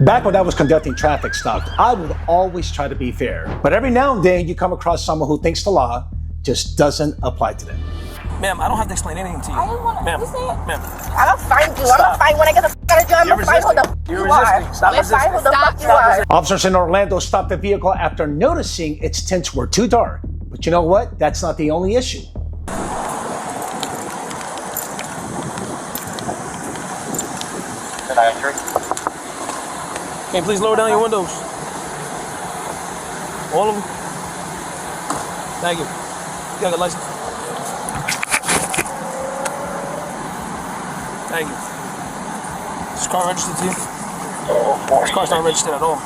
Back when I was conducting traffic stops, I would always try to be fair. But every now and then you come across someone who thinks the law just doesn't apply to them. Ma'am, I don't have to explain anything to you. I didn't want to. Ma'am, You say it? ma'am. I'm gonna find you. I'm gonna find when I get the f out of jail. I'm gonna find who the f You're you are. resisting. Stop I'm gonna find who the resisting. f you are. Officers in Orlando stopped the vehicle after noticing its tints were too dark. But you know what? That's not the only issue. Can you please lower down your windows? All of them? Thank you. You got a license? Thank you. Is this car registered to you? This car's not registered at all.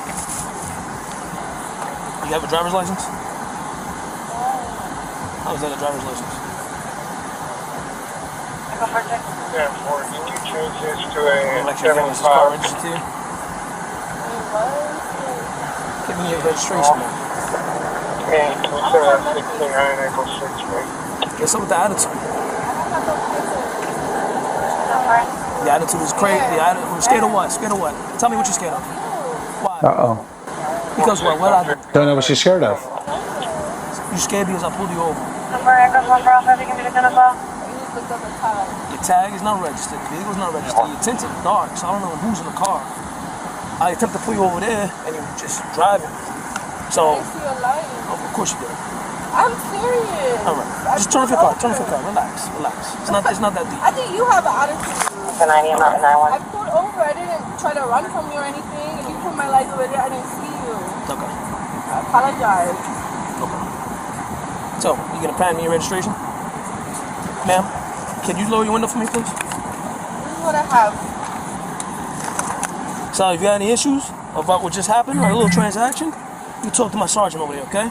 You have a driver's license? How is that a driver's license? Yeah, or can you change this to a Is this car registered to you? Give me your registration, man. And consider that 69 equals 6, right? What's up with the attitude? The attitude is crazy. The attitude. Scared of what? Scared of what? Tell me what you're scared of. Why? Uh-oh. Because what? What I do? Don't know what she's scared of. You scared because I pulled you over. Your tag is not registered. The vehicle's not registered. Your tint's in the dark, so I don't know who's in the car. I attempt to pull you over there, and you just driving. So, of course you did. I'm serious. All right. Just turn off your car. Turn off your car. Relax. Relax. It's not that deep. I think you have an attitude. I pulled over. I didn't try to run from you or anything. If you put my lights over there, I didn't see you. Okay. I apologize. Okay. So, you gonna patent me your registration? Ma'am, can you lower your window for me, please? This is what I have. So, if you got any issues about what just happened or a little transaction, you talk to my sergeant over there, okay?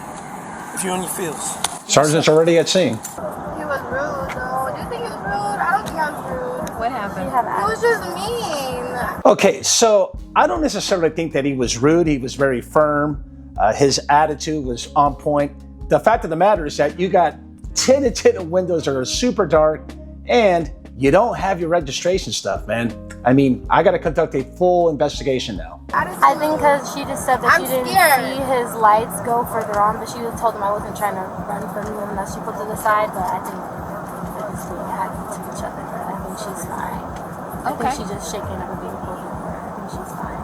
If you're in your feels. Sergeant's already at scene. He was rude, though. Do you think he was rude? I don't think I was rude. What happened? He was just mean. Okay, so I don't necessarily think that he was rude. He was very firm. His attitude was on point. The fact of the matter is that you got tinted windows that are super dark and you don't have your registration stuff, man. I mean, I got to conduct a full investigation now. I think because she just said that she didn't see his lights go further on, but she just told him I wasn't trying to run from him unless she put to the side, but I think they're just being happy to each other. I think she's fine. I think she's just shaking up and being pulled over. I think she's fine.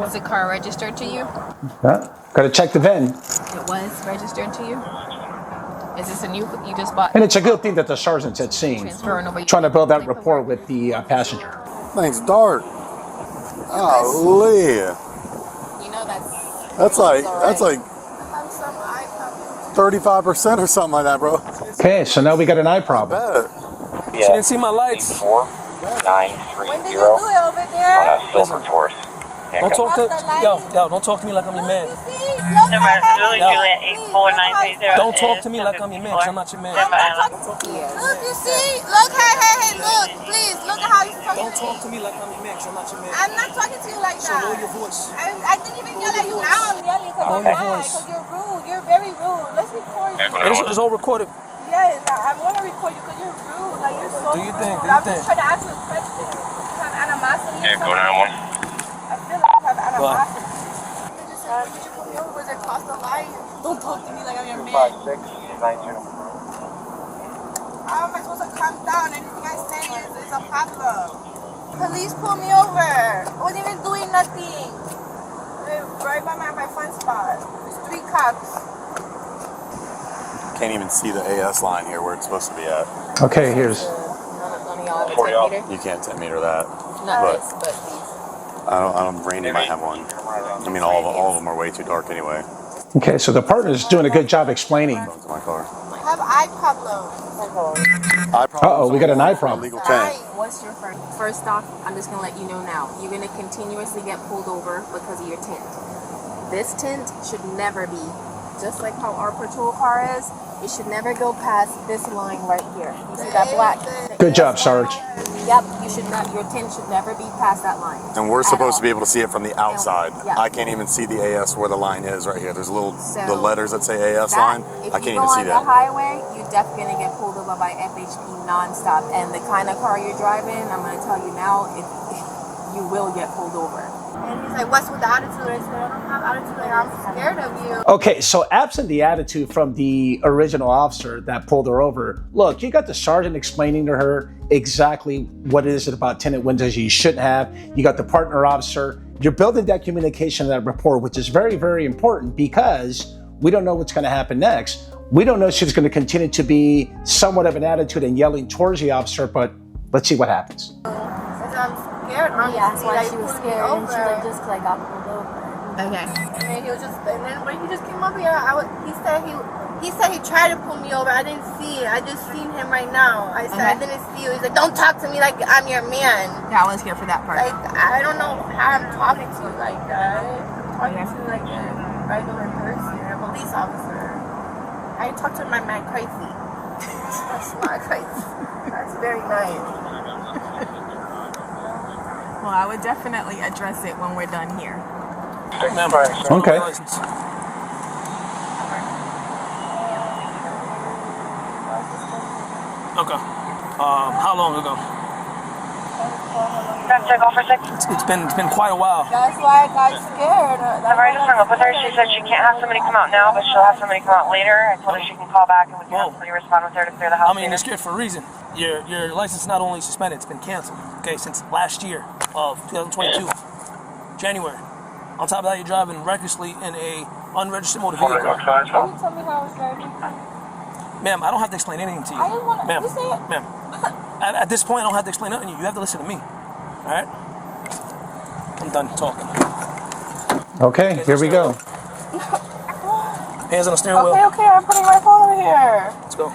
Was the car registered to you? Got to check the VIN. It was registered to you? Is this a new, you just bought? And it's a good thing that the sergeant's at scene, trying to build that rapport with the passenger. Thing's dark. Golly. You know That's like 35% or something like that, bro. Okay, so now we got an eye problem. She didn't see my lights. 4930 When did you do it over there? on a silver Taurus. Don't talk to, don't talk to me like I'm your man. Don't talk to me like I'm your man, 'cause I'm not your man. Look, you see? Look, hey, look, please, look at how you're talking Don't talk to me like I'm your man, 'cause I'm not your man. I'm not talking to you like So that. lower your voice. I didn't even yell at you now. I'm yelling because I'm Lower your mad, voice. because you're rude. You're very rude. Let's record you. It's all recorded. Yes, I want to record you because you're rude. Like, you're so Do you rude. think? I'm just trying to ask you a question. You have animosity or something? I feel like you have animosity. You just said, did you put me over? Was it cross the line? Don't talk to me like I'm your man. 256-92. How am I supposed to calm down? Anything I say is a problem. Police pulled me over. I wasn't even doing nothing. Right by my fun spot. There's 3 cops. Can't even see the AS line here where it's supposed to be at. Okay, here's. none of y'all have a 10 meter? You can't 10 meter that. Not But this, but these. I don't. Randy might have one. I mean, all of them are way too dark anyway. Okay, so the partner's doing a good job explaining. Going to my car. I have eye problems. Eye problem. We got an eye problem. Illegal tint. What's your first off, I'm just going to let you know now. You're going to continuously get pulled over because of your tint. This tint should never be, just like how our patrol car is, it should never go past this line right here. You see that black? Good job, Sarge. Yep, you should not, your tint should never be past that line. And we're supposed to be able to see it from the outside. Yeah. I can't even see the AS where the line is right here. There's a little, So the letters that say AS line. I can't even see If you go on that. the highway, you're definitely going to get pulled over by FHP nonstop. And the kind of car you're driving, I'm going to tell you now, you will get pulled over. like, what's with the attitude? I said, I don't have attitude. Like, I'm scared of you. Okay, so absent the attitude from the original officer that pulled her over, look, you got the sergeant explaining to her exactly what it is about tinted windows you shouldn't have. You got the partner officer. You're building that communication, that rapport, which is very, very important because we don't know what's going to happen next. We don't know if she's going to continue to be somewhat of an attitude and yelling towards the officer, but let's see what happens. I'm scared, honestly. Yeah, that's why like, she was pulled me scared and she over. just like got pulled over. Okay. And then he was just, and then when he just came up here, he said he tried to pull me over. I didn't see it. I just seen him right now. I said I didn't see you. He's like, don't talk to me like I'm your man. Yeah, I was here for that part. Like, I don't know how I'm talking to you like that. I'm talking to you like a regular person, a police officer. I talk to my man crazy. That's not crazy. That's very nice. Well, I would definitely address it when we're done here. Okay. Okay. How long ago? It's been quite a while. That's why I got scared. I've already just hung up with her. She said she can't have somebody come out now, but she'll have somebody come out later. I told her she can call back and we can have somebody respond with her to clear the house. I mean, you're scared for a reason. Your license is not only suspended, it's been canceled. Okay, since last year of 2022, January. On top of that, you're driving recklessly in a unregistered motor vehicle. Can you tell me how I was driving? Ma'am, I don't have to explain anything to you. I didn't want to. Ma'am, You say it. ma'am. At this point, I don't have to explain nothing to you. You have to listen to me. All right? I'm done talking. Okay, here we go. Hands on the steering wheel. Okay, I'm putting my phone over here. Let's go.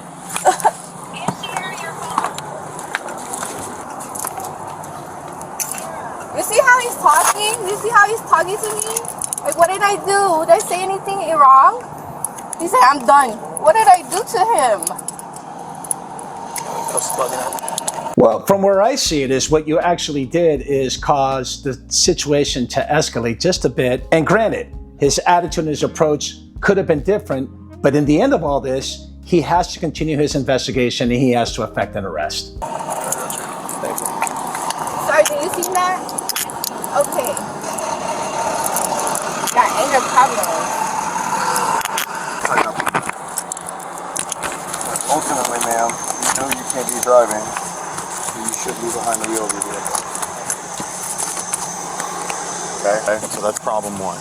You see how he's talking? You see how he's talking to me? Like, what did I do? Did I say anything wrong? He said, I'm done. What did I do to him? Well, from where I see it is what you actually did is cause the situation to escalate just a bit. And granted, his attitude and his approach could have been different, but in the end of all this, he has to continue his investigation and he has to effect an arrest. Thank you. Sergeant, you seen that? Okay. Got anger problems. Ultimately, ma'am, you know you can't be driving, so you should be behind the wheel of your vehicle. Okay, so that's problem one.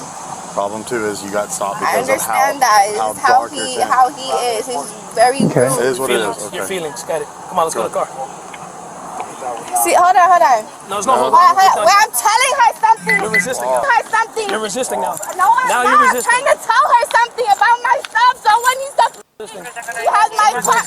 Problem two is you got stopped I because of understand that. how It's how dark your he tent. how he is. He's very Okay. rude. It is what it is. Your Okay. feelings. Got it. Come on, let's go to the car. See, hold on. No, it's not hold Wait, on. wait, I'm telling her something. You're resisting now. Her something. You're resisting now. No, I'm Now not. you're I'm resisting. trying to tell her something about myself. So when he says he has my car,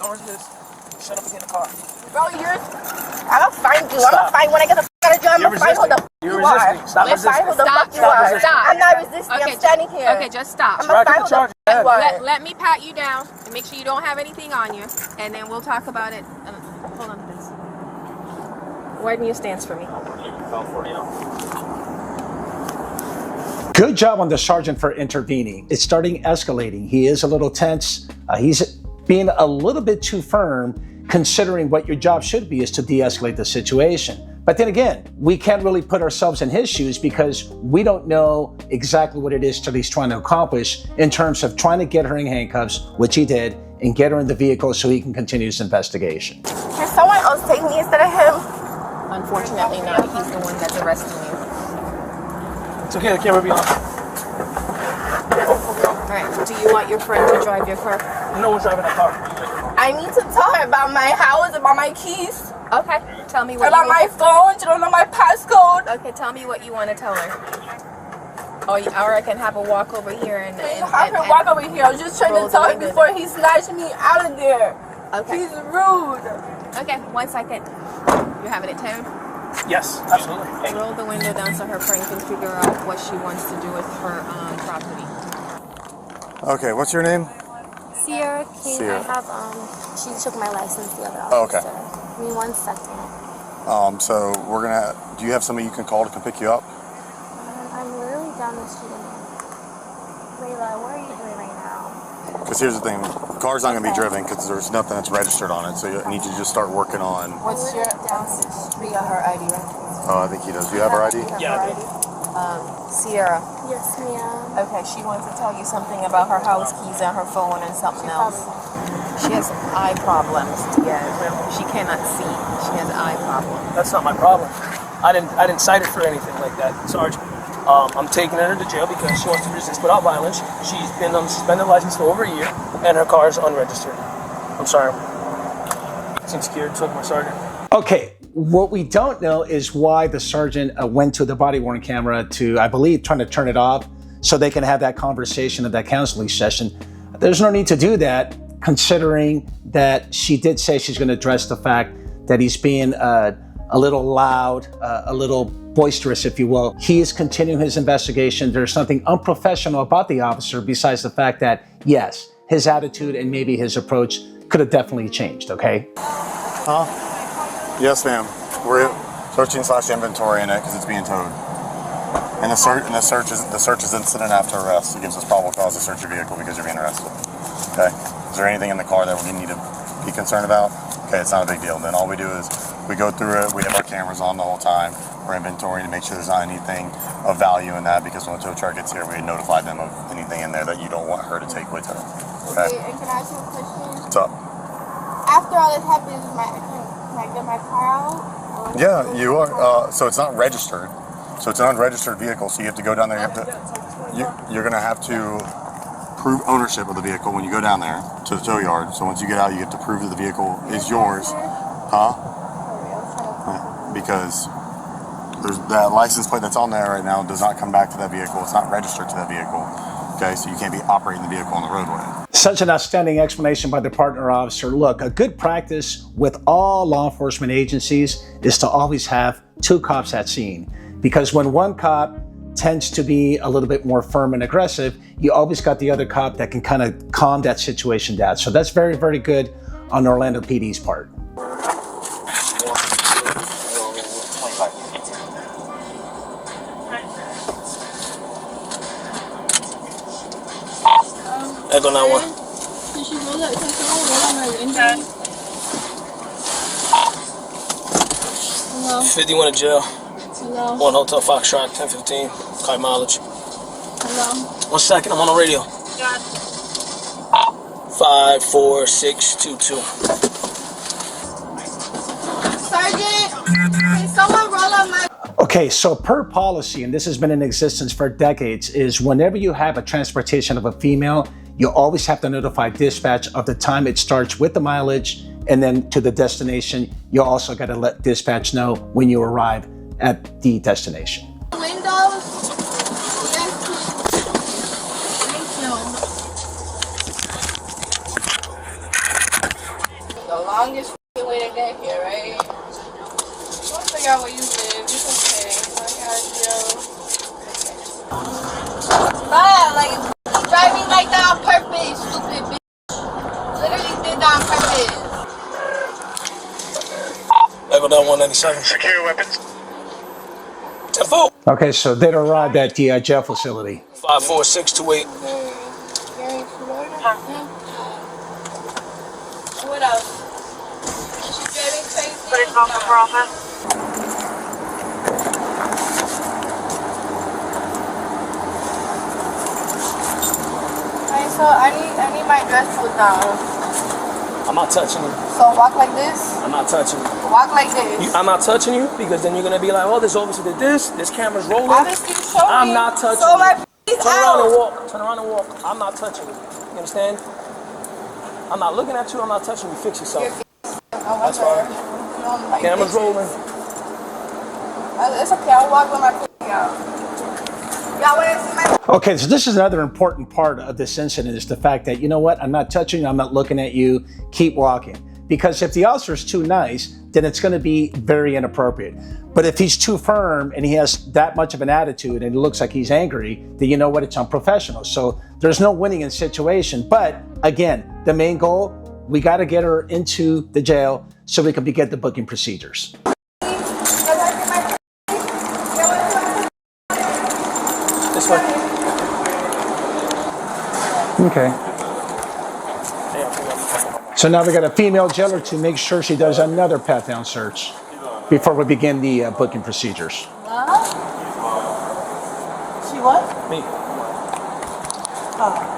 Don't resist. Shut up and get in the car. bro, I'm gonna find you. I'm gonna find when I get the f out of jail. I'm You're gonna find who the f You're you are. resisting. Stop I'm gonna find who the resisting. fuck you are. Stop. I'm not resisting. Okay, I'm standing here. Okay, just stop. I'm gonna find who the f you are. Let me pat you down and make sure you don't have anything on you, and then we'll talk about it. Hold on, please. Widen your stance for me. Good job on the sergeant for intervening. It's starting escalating. He is a little tense. He's being a little bit too firm, considering what your job should be is to de-escalate the situation. But then again, we can't really put ourselves in his shoes because we don't know exactly what it is that he's trying to accomplish in terms of trying to get her in handcuffs, which he did, and get her in the vehicle so he can continue his investigation. Can someone else take me instead of him? Unfortunately not. He's the one that's arresting you. It's okay. The camera be on. Alright, do you want your friend to drive your car? No one's driving the car. I need to tell her about my house, about my keys, Okay, tell me what about you my phone. She don't know my passcode. Okay, tell me what you want to tell her. Or I can have a walk over here and Have her walk over here. I was just trying roll to tell the her window before he snatched me out of there. Okay. He's rude. Okay, 1 second. You having it turned? Yes, absolutely. Roll the window down so her friend can figure out what she wants to do with her property. Okay, what's your name? Sierra King, Sierra. I have, she took my license the other Oh, okay. officer. Give me 1 second. So we're gonna. Do you have somebody you can call to come pick you up? I'm literally down the street. Layla, what are you doing right now? Because here's the thing, the car's not gonna be driven because there's nothing that's registered on it. So I need you to just start working on. What's your down the street? You got her ID, right? Oh, I think he does. Do you have her ID? Yeah, I do. Sierra. Yes, ma'am. Okay, she wants to tell you something about her house keys and her phone and something else. She has eye problems. Yeah, she cannot see. She has eye problems. That's not my problem. I didn't cite her for anything like that, Sergeant. I'm taking her to jail because she wants to resist without violence. She's been on suspended license for over a year, and her car is unregistered. I'm sorry. Seems scared, took my sergeant. Okay, what we don't know is why the sergeant went to the body-worn camera to, I believe, trying to turn it off so they can have that conversation at that counseling session. There's no need to do that, considering that she did say she's going to address the fact that he's being a little loud, a little boisterous, if you will. He is continuing his investigation. There's something unprofessional about the officer besides the fact that, yes, his attitude and maybe his approach could have definitely changed, okay? Huh? Yes, ma'am. We're searching / inventory in it because it's being towed. And the search is incident after arrest. It gives us probable cause to search your vehicle because you're being arrested. Okay. Is there anything in the car that we need to be concerned about? Okay, it's not a big deal. Then all we do is we go through it. We have our cameras on the whole time. We're inventorying to make sure there's not anything of value in that, because when the tow truck gets here, we notify them of anything in there that you don't want her to take with her. Okay. And can I ask you a question? What's up? After all this happens, can I get my car out? Yeah, you are. So it's not registered. So it's an unregistered vehicle. So you have to go down there. You're going to have to prove ownership of the vehicle when you go down there to the tow yard. So once you get out, you have to prove that the vehicle is yours. Huh? Because there's that license plate that's on there right now does not come back to that vehicle. It's not registered to that vehicle. Okay, so you can't be operating the vehicle on the roadway. Such an outstanding explanation by the partner officer. Look, a good practice with all law enforcement agencies is to always have 2 cops at scene. Because when one cop tends to be a little bit more firm and aggressive, you always got the other cop that can kind of calm that situation down. So that's very, very good on Orlando PD's part. Echo 9-1. Can she roll up? Can someone roll on my window? Hello? 51 in jail. Hello? 1 Hotel Foxtrot, 1015. High mileage. Hello? 1 second, I'm on the radio. 54622. Sergeant, can someone roll on my... Okay, so per policy, and this has been in existence for decades, is whenever you have a transportation of a female, you always have to notify dispatch of the time it starts with the mileage, and then to the destination. You also got to let dispatch know when you arrive at the destination. Windows? Yes, please. Thank you. The longest way to get here, right? We'll figure out where you live. It's okay. I got you. But, like, you driving like that on purpose, stupid bitch. Literally did that on purpose. Echo down 197. Secure weapons. 10-4. Okay, so they'd arrived at the jail facility. 54628. What else? Is she driving crazy? Somebody's welcome for office. Alright, so I need my dress pulled down. I'm not touching you. So walk like this. I'm not touching you. Walk like this. I'm not touching you because then you're going to be like, oh, this officer did this camera's rolling. Obviously, show me. I'm not touching so you. my is Turn around and out. walk. Turn around and walk. I'm not touching you. You understand? I'm not looking at you. I'm not touching you. Fix yourself. That's fine. Camera's rolling. It's okay. I'll walk with my pussy out. Y'all want to see my... Okay, so this is another important part of this incident, is the fact that, you know what, I'm not touching you, I'm not looking at you, keep walking. Because if the officer's too nice, then it's going to be very inappropriate. But if he's too firm and he has that much of an attitude and it looks like he's angry, then you know what, it's unprofessional. So there's no winning in the situation. But again, the main goal, we got to get her into the jail so we can begin the booking procedures. This way. Okay. So now we got a female jailer to make sure she does another pat-down search before we begin the booking procedures. You what? Me. Oh.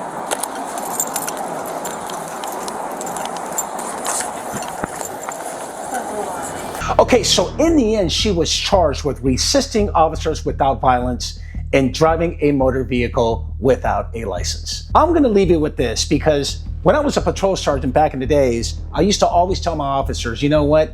Okay, so in the end, she was charged with resisting officers without violence and driving a motor vehicle without a license. I'm going to leave you with this because when I was a patrol sergeant back in the days, I used to always tell my officers, you know what?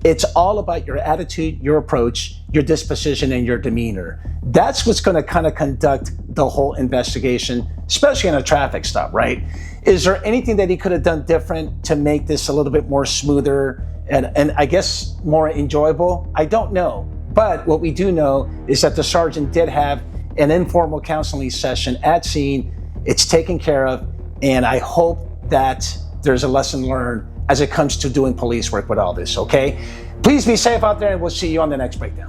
It's all about your attitude, your approach, your disposition, and your demeanor. That's what's going to kind of conduct the whole investigation, especially in a traffic stop, right? Is there anything that he could have done different to make this a little bit more smoother and I guess more enjoyable? I don't know. But what we do know is that the sergeant did have an informal counseling session at scene. It's taken care of, and I hope that there's a lesson learned as it comes to doing police work with all this, okay? Please be safe out there, and we'll see you on the next breakdown.